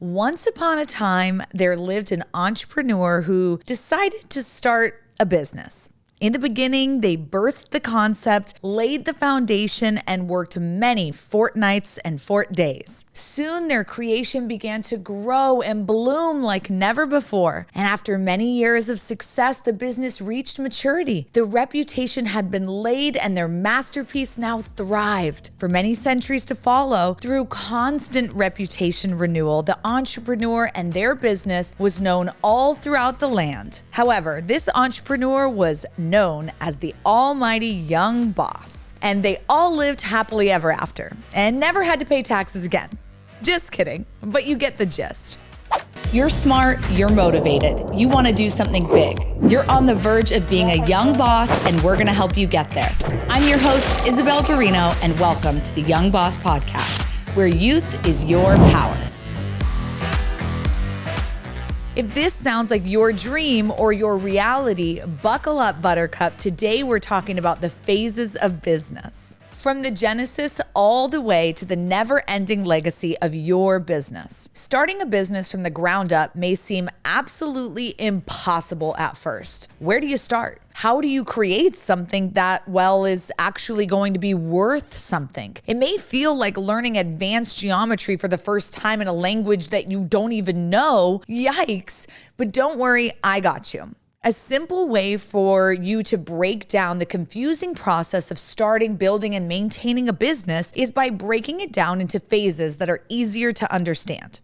Once upon a time, there lived an entrepreneur who decided to start a business. In the beginning, they birthed the concept, laid the foundation, and worked many fortnights and fort days. Soon, their creation began to grow and bloom like never before. And after many years of success, the business reached maturity. The reputation had been laid, and their masterpiece now thrived. For many centuries to follow, through constant reputation renewal, the entrepreneur and their business was known all throughout the land. However, this entrepreneur was known as the almighty young boss. And they all lived happily ever after and never had to pay taxes again. Just kidding, but you get the gist. You're smart, you're motivated, you want to do something big. You're on the verge of being a young boss, and we're going to help you get there. I'm your host, Isabel Garino, and welcome to the Young Boss Podcast, where youth is your power. If this sounds like your dream or your reality, buckle up, Buttercup. Today, we're talking about the phases of business. From the genesis all the way to the never-ending legacy of your business. Starting a business from the ground up may seem absolutely impossible at first. Where do you start? How do you create something that, is actually going to be worth something? It may feel like learning advanced geometry for the first time in a language that you don't even know. Yikes. But don't worry, I got you. A simple way for you to break down the confusing process of starting, building, and maintaining a business is by breaking it down into phases that are easier to understand.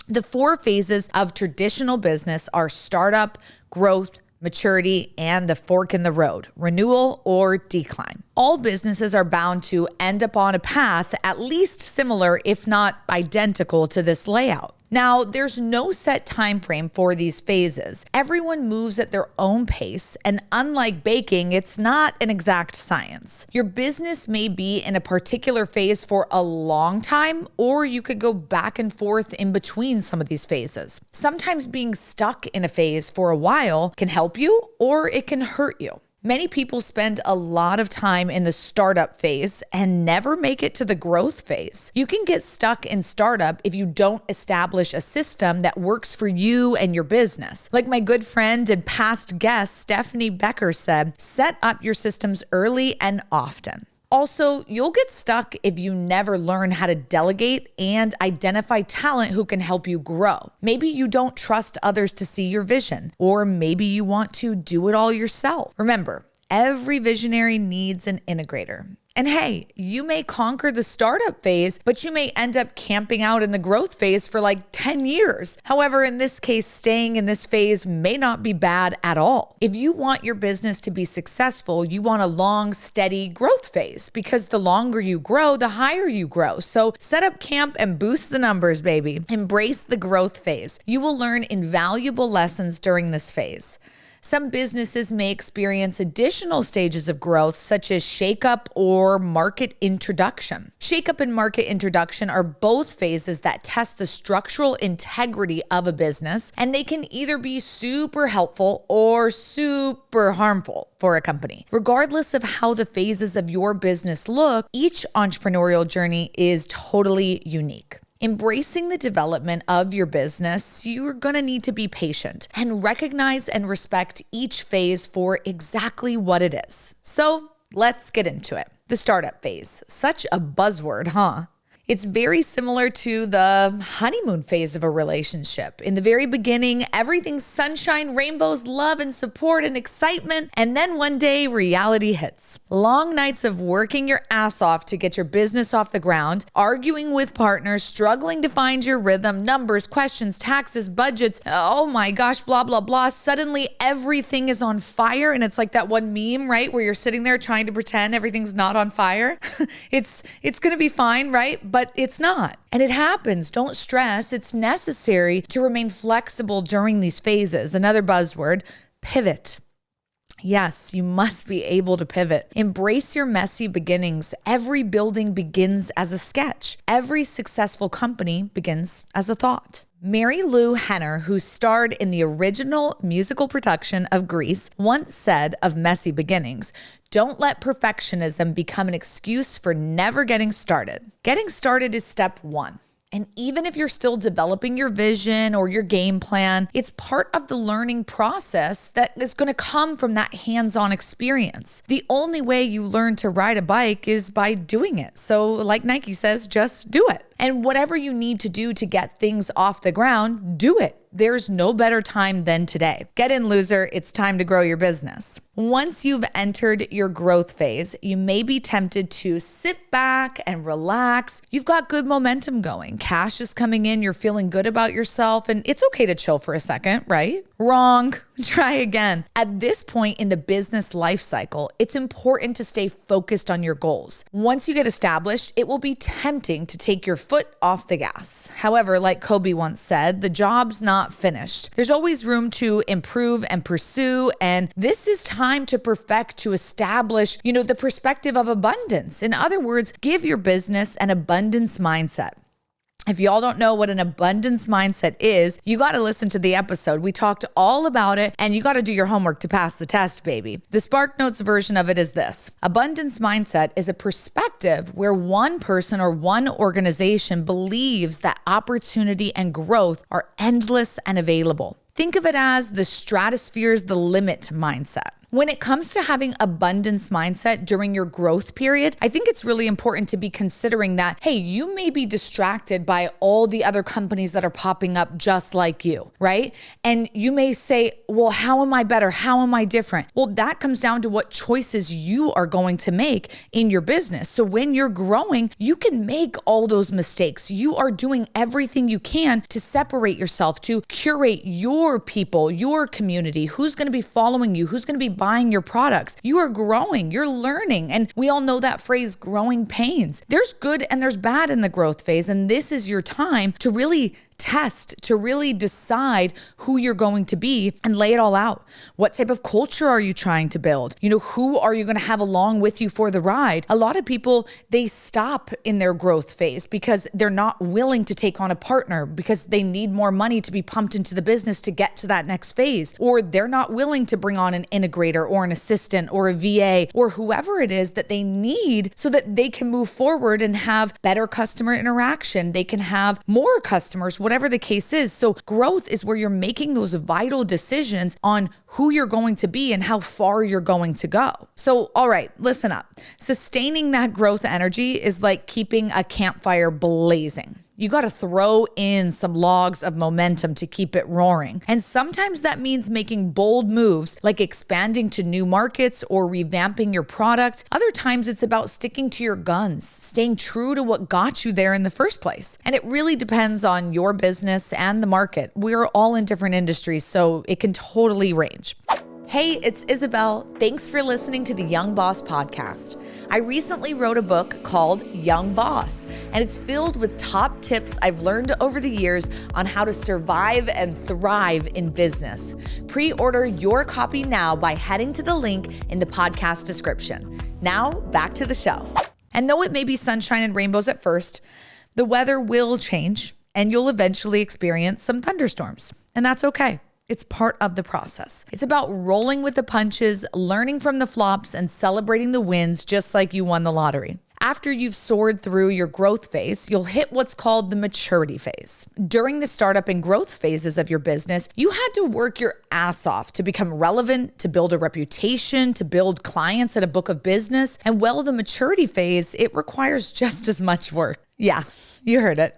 The 4 phases of traditional business are startup, growth, maturity, and the fork in the road, renewal or decline. All businesses are bound to end up on a path at least similar, if not identical, to this layout. Now, there's no set time frame for these phases. Everyone moves at their own pace, and unlike baking, it's not an exact science. Your business may be in a particular phase for a long time, or you could go back and forth in between some of these phases. Sometimes being stuck in a phase for a while can help you, or it can hurt you. Many people spend a lot of time in the startup phase and never make it to the growth phase. You can get stuck in startup if you don't establish a system that works for you and your business. Like my good friend and past guest, Stephanie Becker said, set up your systems early and often. Also, you'll get stuck if you never learn how to delegate and identify talent who can help you grow. Maybe you don't trust others to see your vision, or maybe you want to do it all yourself. Remember, every visionary needs an integrator. And hey, you may conquer the startup phase, but you may end up camping out in the growth phase for like 10 years. However, in this case, staying in this phase may not be bad at all. If you want your business to be successful, you want a long, steady growth phase, because the longer you grow, the higher you grow. So set up camp and boost the numbers, baby. Embrace the growth phase. You will learn invaluable lessons during this phase. Some businesses may experience additional stages of growth, such as shakeup or market introduction. Shakeup and market introduction are both phases that test the structural integrity of a business, and they can either be super helpful or super harmful for a company. Regardless of how the phases of your business look, each entrepreneurial journey is totally unique. Embracing the development of your business, you're going to need to be patient and recognize and respect each phase for exactly what it is. So let's get into it. The startup phase, such a buzzword, huh? It's very similar to the honeymoon phase of a relationship. In the very beginning, everything's sunshine, rainbows, love and support and excitement. And then one day, reality hits. Long nights of working your ass off to get your business off the ground, arguing with partners, struggling to find your rhythm, numbers, questions, taxes, budgets. Oh my gosh, blah, blah, blah. Suddenly, everything is on fire. And it's like that one meme, right? Where you're sitting there trying to pretend everything's not on fire. It's going to be fine, right? But it's not. And it happens. Don't stress. It's necessary to remain flexible during these phases. Another buzzword, pivot. Yes, you must be able to pivot. Embrace your messy beginnings. Every building begins as a sketch. Every successful company begins as a thought. Mary Lou Henner, who starred in the original musical production of Grease, once said of messy beginnings, "Don't let perfectionism become an excuse for never getting started." Getting started is step one. And even if you're still developing your vision or your game plan, it's part of the learning process that is going to come from that hands-on experience. The only way you learn to ride a bike is by doing it. So like Nike says, just do it. And whatever you need to do to get things off the ground, do it. There's no better time than today. Get in, loser. It's time to grow your business. Once you've entered your growth phase, you may be tempted to sit back and relax. You've got good momentum going. Cash is coming in. You're feeling good about yourself. And it's okay to chill for a second, right? Wrong. Try again. At this point in the business life cycle, it's important to stay focused on your goals. Once you get established, it will be tempting to take your foot off the gas. However, like Kobe once said, the job's not finished. There's always room to improve and pursue, and this is time to perfect, to establish, the perspective of abundance. In other words, give your business an abundance mindset. If y'all don't know what an abundance mindset is, you got to listen to the episode. We talked all about it, and you got to do your homework to pass the test, baby. The Spark Notes version of it is this. Abundance mindset is a perspective where one person or one organization believes that opportunity and growth are endless and available. Think of it as the stratosphere's the limit mindset. When it comes to having abundance mindset during your growth period, I think it's really important to be considering that, hey, you may be distracted by all the other companies that are popping up just like you, right? And you may say, well, how am I better? How am I different? Well, that comes down to what choices you are going to make in your business. So when you're growing, you can make all those mistakes. You are doing everything you can to separate yourself, to curate your people, your community, who's going to be following you, who's going to be buying your products. You are growing, you're learning. And we all know that phrase, growing pains. There's good and there's bad in the growth phase. And this is your time to really test, to really decide who you're going to be and lay it all out. What type of culture are you trying to build? Who are you going to have along with you for the ride? A lot of people, they stop in their growth phase because they're not willing to take on a partner because they need more money to be pumped into the business to get to that next phase. Or they're not willing to bring on an integrator or an assistant or a VA or whoever it is that they need so that they can move forward and have better customer interaction. They can have more customers, whatever the case is. So growth is where you're making those vital decisions on who you're going to be and how far you're going to go. So, all right, listen up. Sustaining that growth energy is like keeping a campfire blazing. You got to throw in some logs of momentum to keep it roaring. And sometimes that means making bold moves like expanding to new markets or revamping your product. Other times it's about sticking to your guns, staying true to what got you there in the first place. And it really depends on your business and the market. We're all in different industries, so it can totally range. Hey, it's Isabel. Thanks for listening to the Young Boss podcast. I recently wrote a book called Young Boss, and it's filled with top tips I've learned over the years on how to survive and thrive in business. Pre-order your copy now by heading to the link in the podcast description. Now, back to the show. And though it may be sunshine and rainbows at first, the weather will change, and you'll eventually experience some thunderstorms, and that's okay. It's part of the process. It's about rolling with the punches, learning from the flops, and celebrating the wins just like you won the lottery. After you've soared through your growth phase, you'll hit what's called the maturity phase. During the startup and growth phases of your business, you had to work your ass off to become relevant, to build a reputation, to build clients and a book of business. And well, the maturity phase, it requires just as much work. Yeah. You heard it.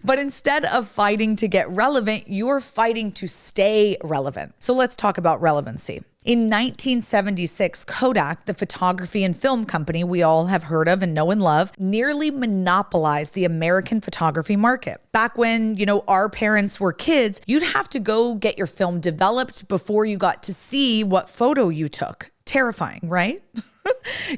But instead of fighting to get relevant, you're fighting to stay relevant. So let's talk about relevancy. In 1976, Kodak, the photography and film company we all have heard of and know and love, nearly monopolized the American photography market. Back when, our parents were kids, you'd have to go get your film developed before you got to see what photo you took. Terrifying, right?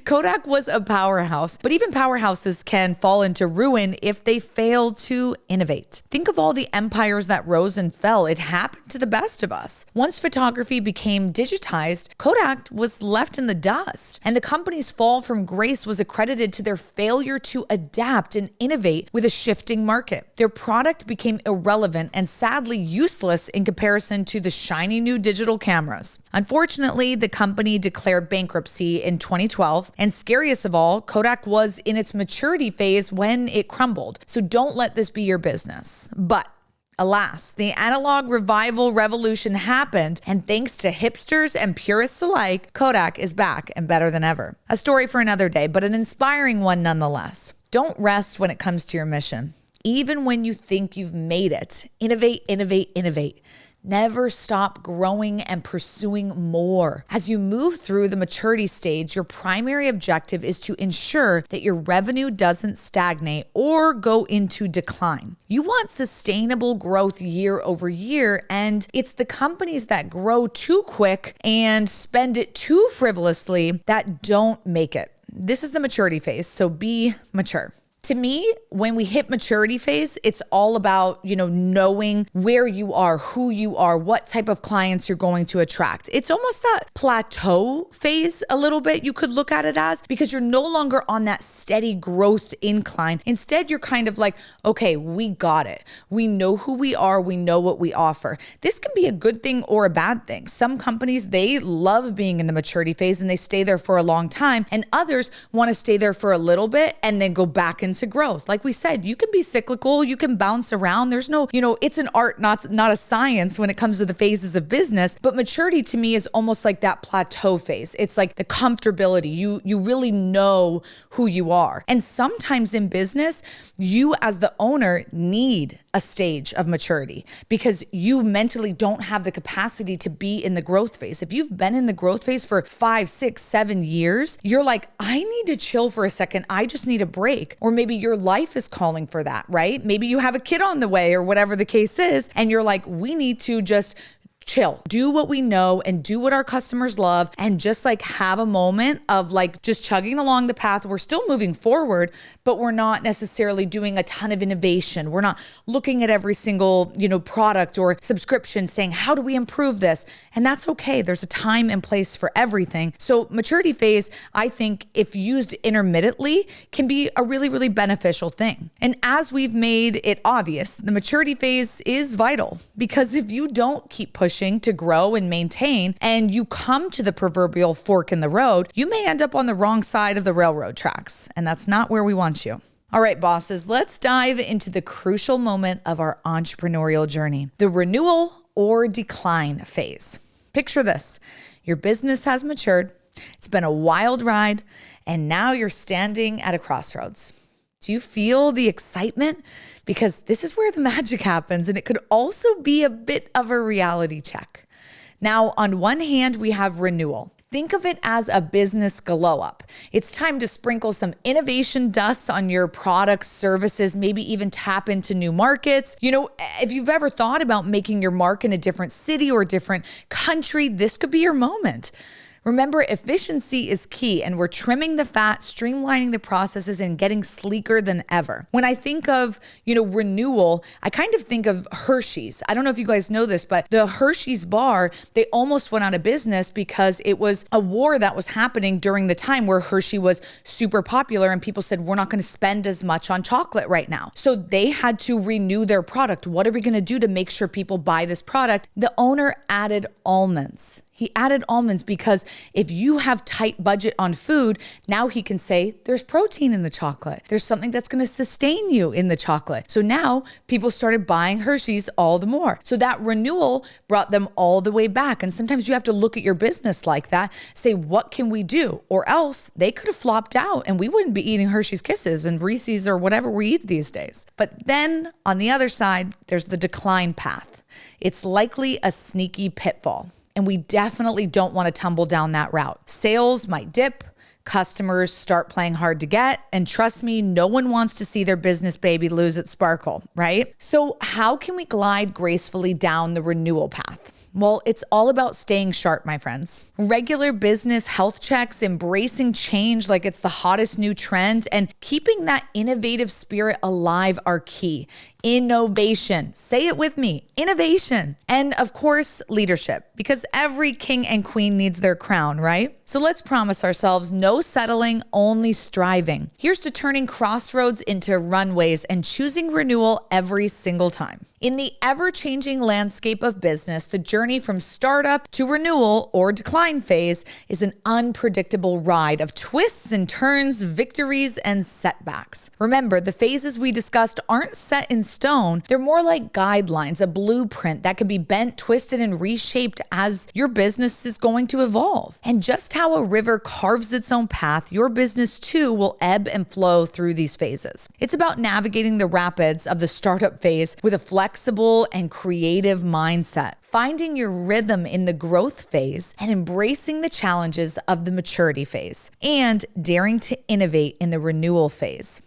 Kodak was a powerhouse, but even powerhouses can fall into ruin if they fail to innovate. Think of all the empires that rose and fell. It happened to the best of us. Once photography became digitized, Kodak was left in the dust, and the company's fall from grace was accredited to their failure to adapt and innovate with a shifting market. Their product became irrelevant and sadly useless in comparison to the shiny new digital cameras. Unfortunately, the company declared bankruptcy in 2020 2012. And scariest of all, Kodak was in its maturity phase when it crumbled. So don't let this be your business. But alas, the analog revival revolution happened, and thanks to hipsters and purists alike, Kodak is back and better than ever. A story for another day, but an inspiring one nonetheless. Don't rest when it comes to your mission. Even when you think you've made it, innovate, innovate, innovate. Never stop growing and pursuing more. As you move through the maturity stage, your primary objective is to ensure that your revenue doesn't stagnate or go into decline. You want sustainable growth year over year, and it's the companies that grow too quick and spend it too frivolously that don't make it. This is the maturity phase, so be mature. To me, when we hit maturity phase, it's all about, knowing where you are, who you are, what type of clients you're going to attract. It's almost that plateau phase a little bit, you could look at it as, because you're no longer on that steady growth incline. Instead, you're kind of like, okay, we got it. We know who we are. We know what we offer. This can be a good thing or a bad thing. Some companies, they love being in the maturity phase and they stay there for a long time, and others want to stay there for a little bit and then go back into growth. Like we said, you can be cyclical, you can bounce around. There's no, it's an art, not a science when it comes to the phases of business. But maturity to me is almost like that plateau phase. It's like the comfortability. You really know who you are. And sometimes in business, you as the owner need a stage of maturity because you mentally don't have the capacity to be in the growth phase. If you've been in the growth phase for 5, 6, 7 years, you're like, I need to chill for a second. I just need a break. Or maybe your life is calling for that, right? Maybe you have a kid on the way or whatever the case is. And you're like, we need to just chill, do what we know and do what our customers love, and just like have a moment of like just chugging along the path. We're still moving forward, but we're not necessarily doing a ton of innovation. We're not looking at every single, product or subscription saying, how do we improve this? And that's okay. There's a time and place for everything. So maturity phase, I think if used intermittently, can be a really, really beneficial thing. And as we've made it obvious, the maturity phase is vital, because if you don't keep pushing to grow and maintain, and you come to the proverbial fork in the road, you may end up on the wrong side of the railroad tracks. And that's not where we want you. All right, bosses, let's dive into the crucial moment of our entrepreneurial journey, the renewal or decline phase. Picture this. Your business has matured. It's been a wild ride, and now you're standing at a crossroads. Do you feel the excitement? Because this is where the magic happens, and it could also be a bit of a reality check. Now, on one hand, we have renewal. Think of it as a business glow up. It's time to sprinkle some innovation dust on your products, services, maybe even tap into new markets. If you've ever thought about making your mark in a different city or a different country, this could be your moment. Remember, efficiency is key, and we're trimming the fat, streamlining the processes, and getting sleeker than ever. When I think of, renewal, I kind of think of Hershey's. I don't know if you guys know this, but the Hershey's bar, they almost went out of business because it was a war that was happening during the time where Hershey was super popular, and people said, we're not going to spend as much on chocolate right now. So they had to renew their product. What are we going to do to make sure people buy this product? The owner added almonds. He added almonds because if you have tight budget on food, now he can say there's protein in the chocolate. There's something that's going to sustain you in the chocolate. So now people started buying Hershey's all the more. So that renewal brought them all the way back. And sometimes you have to look at your business like that, say, what can we do? Or else they could have flopped out and we wouldn't be eating Hershey's Kisses and Reese's or whatever we eat these days. But then on the other side, there's the decline path. It's likely a sneaky pitfall. And we definitely don't want to tumble down that route. Sales might dip, customers start playing hard to get, and trust me, no one wants to see their business baby lose its sparkle, right? So how can we glide gracefully down the renewal path? Well, it's all about staying sharp, my friends. Regular business health checks, embracing change like it's the hottest new trend, and keeping that innovative spirit alive are key. innovation. Say it with me, innovation. And of course, leadership, because every king and queen needs their crown, right? So let's promise ourselves no settling, only striving. Here's to turning crossroads into runways and choosing renewal every single time. In the ever-changing landscape of business, the journey from startup to renewal or decline phase is an unpredictable ride of twists and turns, victories and setbacks. Remember, the phases we discussed aren't set in stone. They're more like guidelines, a blueprint that can be bent, twisted, and reshaped as your business is going to evolve. And just how a river carves its own path, your business too will ebb and flow through these phases. It's about navigating the rapids of the startup phase with a flexible and creative mindset, finding your rhythm in the growth phase and embracing the challenges of the maturity phase, and daring to innovate in the renewal phase.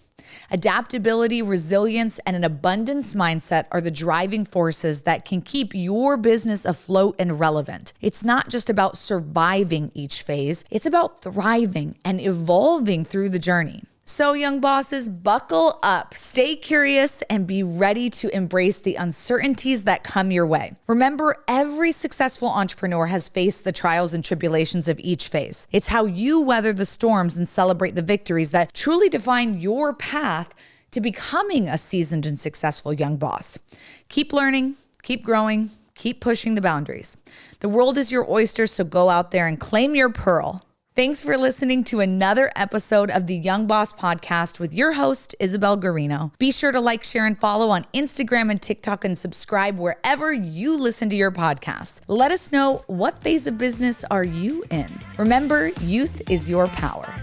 Adaptability, resilience, and an abundance mindset are the driving forces that can keep your business afloat and relevant. It's not just about surviving each phase, it's about thriving and evolving through the journey. So young bosses, buckle up, stay curious, and be ready to embrace the uncertainties that come your way. Remember, every successful entrepreneur has faced the trials and tribulations of each phase. It's how you weather the storms and celebrate the victories that truly define your path to becoming a seasoned and successful young boss. Keep learning, keep growing, keep pushing the boundaries. The world is your oyster, so go out there and claim your pearl. Thanks for listening to another episode of the Young Boss Podcast with your host, Isabel Garino. Be sure to like, share, and follow on Instagram and TikTok and subscribe wherever you listen to your podcasts. Let us know, what phase of business are you in? Remember, youth is your power.